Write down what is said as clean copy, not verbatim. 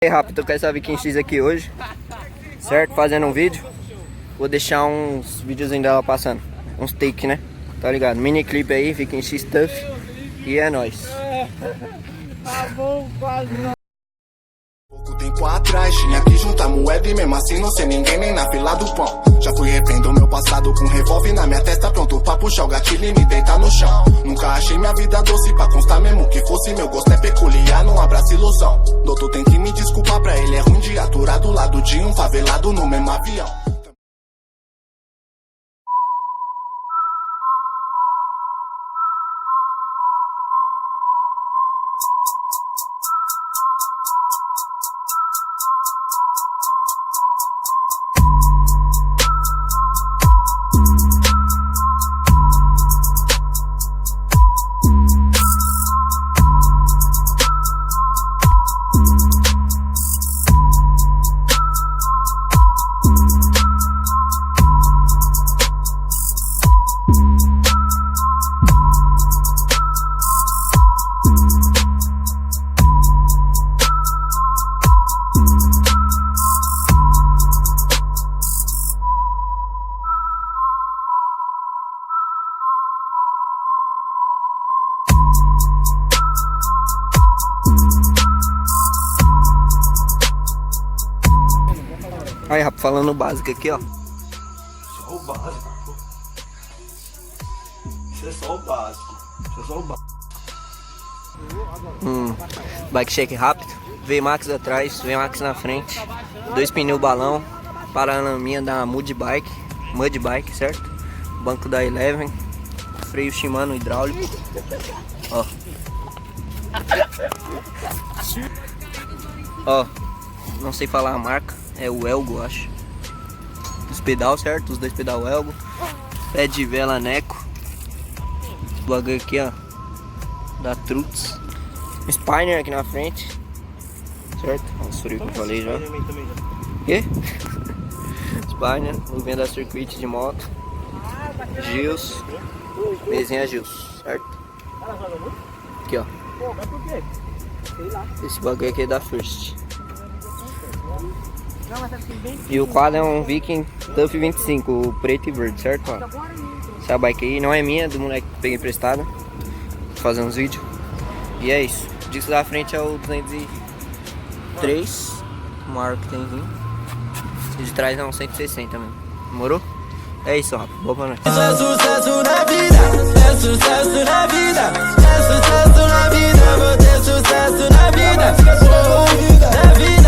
E aí, rápido, tô com essa Viking X aqui hoje, certo? Fazendo um vídeo. Vou deixar uns videozinhos dela passando, uns take, né? Tá ligado? Mini clipe aí, Viking X Stuff. E é nóis. Tá bom, quase não. Pouco tempo atrás tinha que juntar moeda e mesmo assim não ser ninguém nem na fila do pão. Já fui refém meu passado com revólver na minha testa, pronto pra puxar o gatilho e me deitar no chão. Nunca achei minha vida doce pra constar mesmo que fosse meu gosto é peculiar, não abraça ilusão. Doutor tem que me desculpar pra ele, é ruim de aturar do lado de um favelado no mesmo avião. Aí, rapaz, falando o básico aqui, ó. Só o básico. Isso é só o básico. Isso é só o básico. Bike check rápido. VMAX atrás, VMAX na frente. 2 pneus balão. Paralaminha da Mud Bike, certo? Banco da Eleven. Freio Shimano hidráulico. Ó. Ó. Não sei falar a marca. É o Elgo, acho. Os pedal, certo? Os 2 pedal Elgo. Pé de vela Neco. Esse bagulho aqui, ó. Da Truts. Spiner aqui na frente. Certo? Os frios que eu falei já. Quê? Spiner. Luvinha da Circuit de moto. Gils. Mesinha Gils, certo? Aqui, ó. Esse bagulho aqui é da First. E o quadro é um Viking Tuff 25, o preto e verde, certo? Ó. Essa bike aí não é minha, do moleque que peguei emprestado. Vou fazer uns vídeos. E é isso. O disco da frente é o 203, o maior que tem vindo. E de trás é um 160 mesmo. Demorou? É isso, ó. Boa pra nós. Isso é sucesso na vida, é sucesso na vida, é sucesso na vida, vou ter sucesso na vida, na vida.